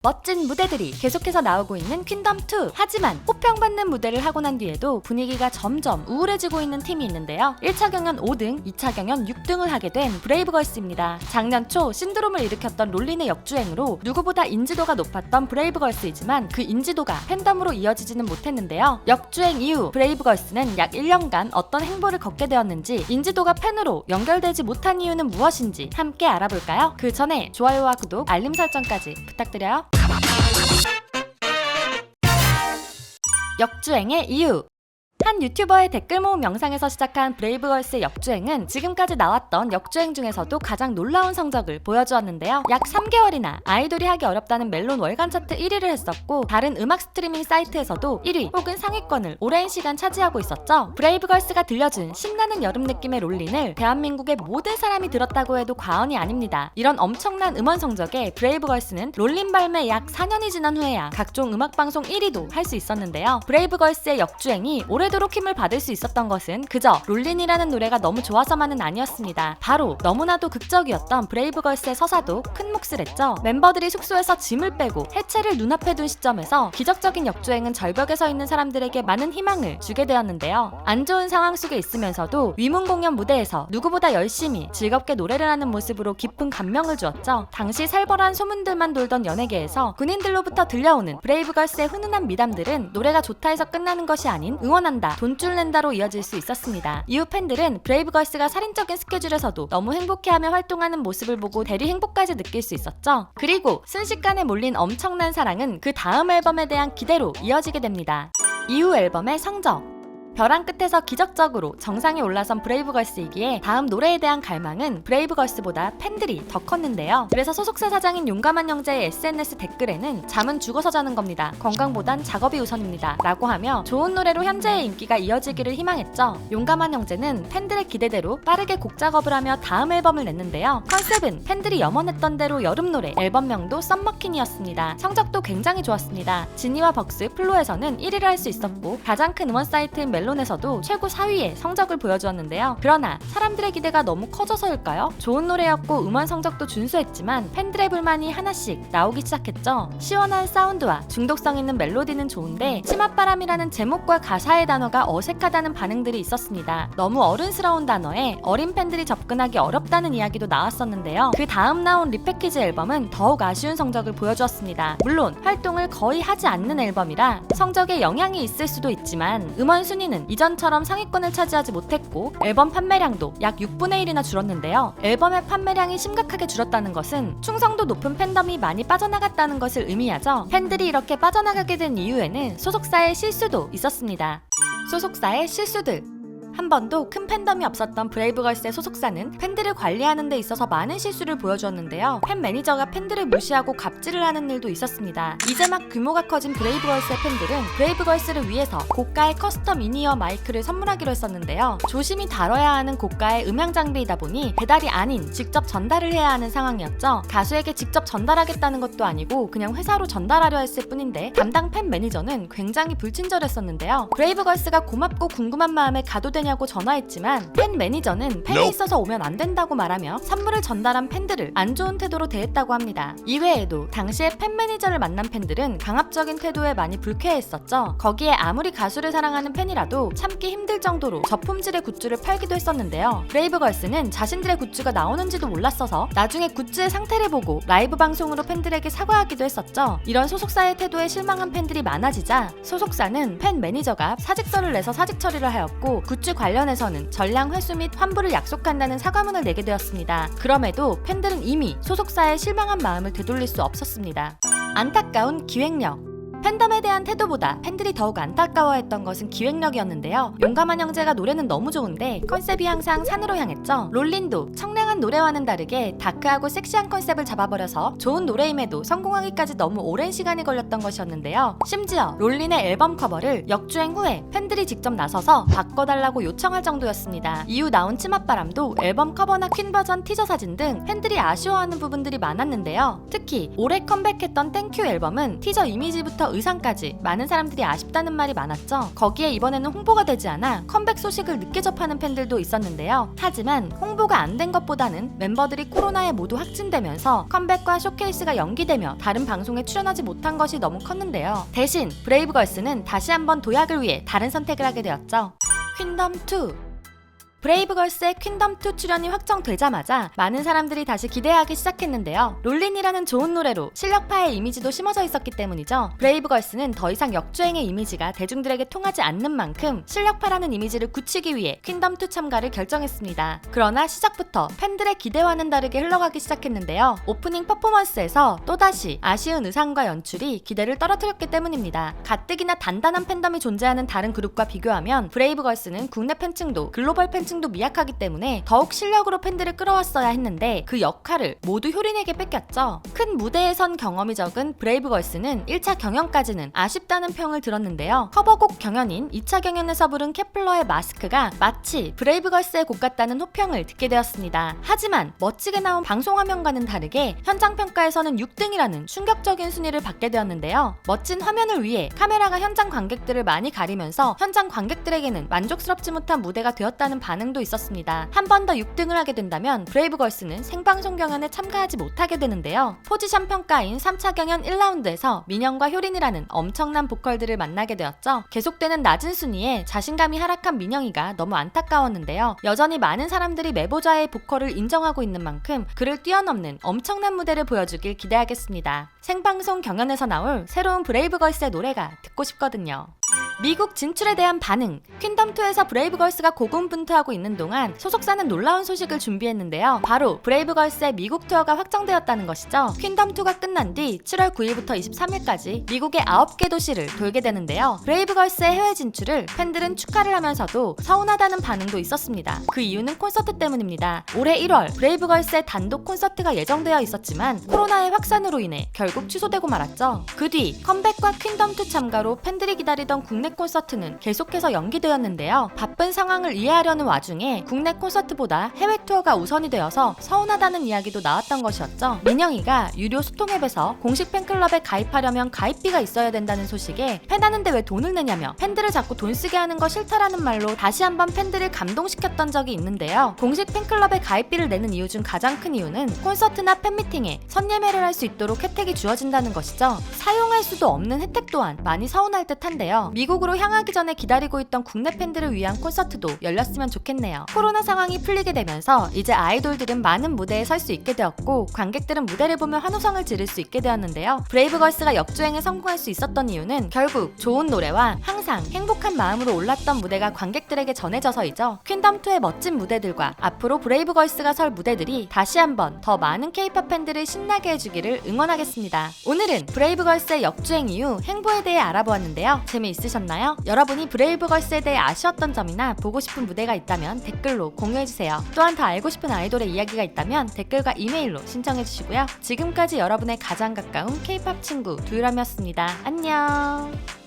멋진 무대들이 계속해서 나오고 있는 퀸덤2. 하지만 호평받는 무대를 하고 난 뒤에도 분위기가 점점 우울해지고 있는 팀이 있는데요. 1차 경연 5등, 2차 경연 6등을 하게 된 브레이브걸스입니다. 작년 초 신드롬을 일으켰던 롤린의 역주행으로 누구보다 인지도가 높았던 브레이브걸스이지만 그 인지도가 팬덤으로 이어지지는 못했는데요. 역주행 이후 브레이브걸스는 약 1년간 어떤 행보를 걷게 되었는지, 인지도가 팬으로 연결되지 못한 이유는 무엇인지 함께 알아볼까요? 그 전에 좋아요와 구독, 알림 설정까지 부탁드려요. 역주행의 이유. 한 유튜버의 댓글 모음 영상에서 시작한 브레이브걸스의 역주행은 지금까지 나왔던 역주행 중에서도 가장 놀라운 성적을 보여주었는데요. 약 3개월이나 아이돌이 하기 어렵다는 멜론 월간 차트 1위를 했었고, 다른 음악 스트리밍 사이트에서도 1위 혹은 상위권을 오랜 시간 차지하고 있었죠. 브레이브걸스가 들려준 신나는 여름 느낌의 롤린을 대한민국의 모든 사람이 들었다고 해도 과언이 아닙니다. 이런 엄청난 음원 성적에 브레이브걸스는 롤린 발매 약 4년이 지난 후에야 각종 음악방송 1위도 할 수 있었는데요. 브레이브걸스의 역주행이 오래도록 힘을 받을 수 있었던 것은 그저 롤린이라는 노래가 너무 좋아서만은 아니었습니다. 바로 너무나도 극적이었던 브레이브걸스의 서사도 큰 몫을 했죠. 멤버들이 숙소에서 짐을 빼고 해체를 눈앞에 둔 시점에서 기적적인 역주행은 절벽에 서 있는 사람들에게 많은 희망을 주게 되었는데요. 안 좋은 상황 속에 있으면서도 위문 공연 무대에서 누구보다 열심히 즐겁게 노래를 하는 모습으로 깊은 감명을 주었죠. 당시 살벌한 소문들만 돌던 연예계에서 군인들로부터 들려오는 브레이브걸스의 훈훈한 미담들은 노래가 좋다 해서 끝나는 것이 아닌 응원한다, 돈줄 낸다로 이어질 수 있었습니다. 이후 팬들은 브레이브걸스가 살인적인 스케줄에서도 너무 행복해하며 활동하는 모습을 보고 대리 행복까지 느낄 수 있었죠. 그리고 순식간에 몰린 엄청난 사랑은 그 다음 앨범에 대한 기대로 이어지게 됩니다. 이후 앨범의 성적. 벼랑 끝에서 기적적으로 정상에 올라선 브레이브걸스이기에 다음 노래에 대한 갈망은 브레이브걸스보다 팬들이 더 컸는데요. 그래서 소속사 사장인 용감한 형제의 SNS 댓글에는 잠은 죽어서 자는 겁니다. 건강보단 작업이 우선입니다. 라고 하며 좋은 노래로 현재의 인기가 이어지기를 희망했죠. 용감한 형제는 팬들의 기대대로 빠르게 곡 작업을 하며 다음 앨범을 냈는데요. 컨셉은 팬들이 염원했던 대로 여름 노래, 앨범명도 썸머킨이었습니다. 성적도 굉장히 좋았습니다. 지니와 벅스, 플로에서는 1위를 할 수 있었고, 가장 큰 음원 사이트인 멜론에서도 최고 4위의 성적을 보여주었는데요. 그러나 사람들의 기대가 너무 커져서일까요? 좋은 노래였고 음원 성적도 준수했지만 팬들의 불만이 하나씩 나오기 시작했죠. 시원한 사운드와 중독성 있는 멜로디는 좋은데 치맛바람이라는 제목과 가사의 단어가 어색하다는 반응들이 있었습니다. 너무 어른스러운 단어에 어린 팬들이 접근하기 어렵다는 이야기도 나왔었는데요. 그 다음 나온 리패키지 앨범은 더욱 아쉬운 성적을 보여주었습니다. 물론 활동을 거의 하지 않는 앨범이라 성적에 영향이 있을 수도 있지만 음원 순위는 이전처럼 상위권을 차지하지 못했고, 앨범 판매량도 약 6분의 1이나 줄었는데요. 앨범의 판매량이 심각하게 줄었다는 것은 충성도 높은 팬덤이 많이 빠져나갔다는 것을 의미하죠. 팬들이 이렇게 빠져나가게 된 이유에는 소속사의 실수도 있었습니다. 소속사의 실수들. 한 번도 큰 팬덤이 없었던 브레이브걸스의 소속사는 팬들을 관리하는 데 있어서 많은 실수를 보여주었는데요. 팬 매니저가 팬들을 무시하고 갑질을 하는 일도 있었습니다. 이제 막 규모가 커진 브레이브걸스의 팬들은 브레이브걸스를 위해서 고가의 커스텀 인이어 마이크를 선물하기로 했었는데요. 조심히 다뤄야 하는 고가의 음향 장비이다 보니 배달이 아닌 직접 전달을 해야 하는 상황이었죠. 가수에게 직접 전달하겠다는 것도 아니고 그냥 회사로 전달하려 했을 뿐인데 담당 팬 매니저는 굉장히 불친절했었는데요. 브레이브걸스가 고맙고 궁금한 마음에 가도 되냐고 전화했지만 팬 매니저는 팬이 있어서 오면 안 된다고 말하며 선물을 전달한 팬들을 안 좋은 태도로 대했다고 합니다. 이외에도 당시에 팬 매니저를 만난 팬들은 강압적인 태도에 많이 불쾌해했었죠. 거기에 아무리 가수를 사랑하는 팬이라도 참기 힘들 정도로 저품질의 굿즈를 팔기도 했었는데요. 브레이브걸스는 자신들의 굿즈가 나오는지도 몰랐어서 나중에 굿즈의 상태를 보고 라이브 방송으로 팬들에게 사과하기도 했었죠. 이런 소속사의 태도에 실망한 팬들이 많아지자 소속사는 팬 매니저가 사직서를 내서 사직 처리를 하였고, 굿즈 관련해서는 전량 회수 및 환불을 약속한다는 사과문을 내게 되었습니다. 그럼에도 팬들은 이미 소속사에 실망한 마음을 되돌릴 수 없었습니다. 안타까운 기획력. 팬덤에 대한 태도보다 팬들이 더욱 안타까워했던 것은 기획력이었는데요. 용감한 형제가 노래는 너무 좋은데 컨셉이 항상 산으로 향했죠. 롤린도 청량한 노래와는 다르게 다크하고 섹시한 컨셉을 잡아버려서 좋은 노래임에도 성공하기까지 너무 오랜 시간이 걸렸던 것이었는데요. 심지어 롤린의 앨범 커버를 역주행 후에 팬들이 직접 나서서 바꿔달라고 요청할 정도였습니다. 이후 나온 치맛바람도 앨범 커버나 퀸 버전 티저 사진 등 팬들이 아쉬워하는 부분들이 많았는데요. 특히 올해 컴백했던 땡큐 앨범은 티저 이미지부터 의상까지 많은 사람들이 아쉽다는 말이 많았죠. 거기에 이번에는 홍보가 되지 않아 컴백 소식을 늦게 접하는 팬들도 있었는데요. 하지만 홍보가 안 된 것보다는 멤버들이 코로나에 모두 확진되면서 컴백과 쇼케이스가 연기되며 다른 방송에 출연하지 못한 것이 너무 컸는데요. 대신 브레이브걸스는 다시 한번 도약을 위해 다른 선택을 하게 되었죠. 퀸덤2. 브레이브걸스의 퀸덤2 출연이 확정되자마자 많은 사람들이 다시 기대하기 시작했는데요. 롤린이라는 좋은 노래로 실력파의 이미지도 심어져 있었기 때문이죠. 브레이브걸스는 더 이상 역주행의 이미지가 대중들에게 통하지 않는 만큼 실력파라는 이미지를 굳히기 위해 퀸덤2 참가를 결정했습니다. 그러나 시작부터 팬들의 기대와는 다르게 흘러가기 시작했는데요. 오프닝 퍼포먼스에서 또다시 아쉬운 의상과 연출이 기대를 떨어뜨렸기 때문입니다. 가뜩이나 단단한 팬덤이 존재하는 다른 그룹과 비교하면 브레이브걸스는 국내 팬층도 글로벌 팬층도 미약하기 때문에 더욱 실력으로 팬들을 끌어왔어야 했는데 그 역할을 모두 효린에게 뺏겼죠. 큰 무대에 선 경험이 적은 브레이브걸스는 1차 경연까지는 아쉽다는 평을 들었는데요. 커버곡 경연인 2차 경연에서 부른 케플러의 마스크가 마치 브레이브걸스의 곡 같다는 호평을 듣게 되었습니다. 하지만 멋지게 나온 방송 화면과는 다르게 현장 평가에서는 6등이라는 충격적인 순위를 받게 되었는데요. 멋진 화면을 위해 카메라가 현장 관객들을 많이 가리면서 현장 관객들에게는 만족스럽지 못한 무대가 되었다는 반응도 있었습니다. 한 번 더 6등을 하게 된다면 브레이브걸스는 생방송 경연에 참가하지 못하게 되는데요. 포지션 평가인 3차 경연 1라운드에서 민영과 효린이라는 엄청난 보컬들을 만나게 되었죠. 계속되는 낮은 순위에 자신감이 하락한 민영이가 너무 안타까웠는데요. 여전히 많은 사람들이 메보자의 보컬을 인정하고 있는 만큼 그를 뛰어넘는 엄청난 무대를 보여주길 기대하겠습니다. 생방송 경연에서 나올 새로운 브레이브걸스의 노래가 듣고 싶거든요. 미국 진출에 대한 반응. 퀸덤2에서 브레이브걸스가 고군분투하고 있는 동안 소속사는 놀라운 소식을 준비했는데요. 바로 브레이브걸스의 미국 투어가 확정되었다는 것이죠. 퀸덤2가 끝난 뒤 7월 9일부터 23일까지 미국의 9개 도시를 돌게 되는데요. 브레이브걸스의 해외 진출을 팬들은 축하를 하면서도 서운하다는 반응도 있었습니다. 그 이유는 콘서트 때문입니다. 올해 1월 브레이브걸스의 단독 콘서트가 예정되어 있었지만 코로나의 확산으로 인해 결국 취소되고 말았죠. 그 뒤 컴백과 퀸덤2 참가로 팬들이 기다리던 국내 콘서트는 계속해서 연기되었는데요. 바쁜 상황을 이해하려는 와중에 국내 콘서트보다 해외 투어가 우선이 되어서 서운하다는 이야기도 나왔던 것이었죠. 민영이가 유료 소통앱에서 공식 팬클럽에 가입하려면 가입비가 있어야 된다는 소식에 팬하는데 왜 돈을 내냐며 팬들을 자꾸 돈 쓰게 하는 거 싫다라는 말로 다시 한번 팬들을 감동시켰던 적이 있는데요. 공식 팬클럽에 가입비를 내는 이유 중 가장 큰 이유는 콘서트나 팬미팅에 선예매를 할 수 있도록 혜택이 주어진다는 것이죠. 사용할 수도 없는 혜택 또한 많이 서운할 듯한데요. 미국으로 향하기 전에 기다리고 있던 국내 팬들을 위한 콘서트도 열렸으면 좋겠네요. 코로나 상황이 풀리게 되면서 이제 아이돌들은 많은 무대에 설 수 있게 되었고 관객들은 무대를 보며 환호성을 지를 수 있게 되었는데요. 브레이브걸스가 역주행에 성공할 수 있었던 이유는 결국 좋은 노래와 항상 행복한 마음으로 올랐던 무대가 관객들에게 전해져서이죠. 퀸덤2의 멋진 무대들과 앞으로 브레이브걸스가 설 무대들이 다시 한번 더 많은 K-POP 팬들을 신나게 해주기를 응원하겠습니다. 오늘은 브레이브걸스의 역주행 이후 행보에 대해 알아보았는데요. 재미있으셨나요? 여러분이 브레이브걸스에 대해 아쉬웠던 점이나 보고 싶은 무대가 있다면 댓글로 공유해주세요. 또한 더 알고 싶은 아이돌의 이야기가 있다면 댓글과 이메일로 신청해주시고요. 지금까지 여러분의 가장 가까운 K-POP 친구 두유람이었습니다. 안녕.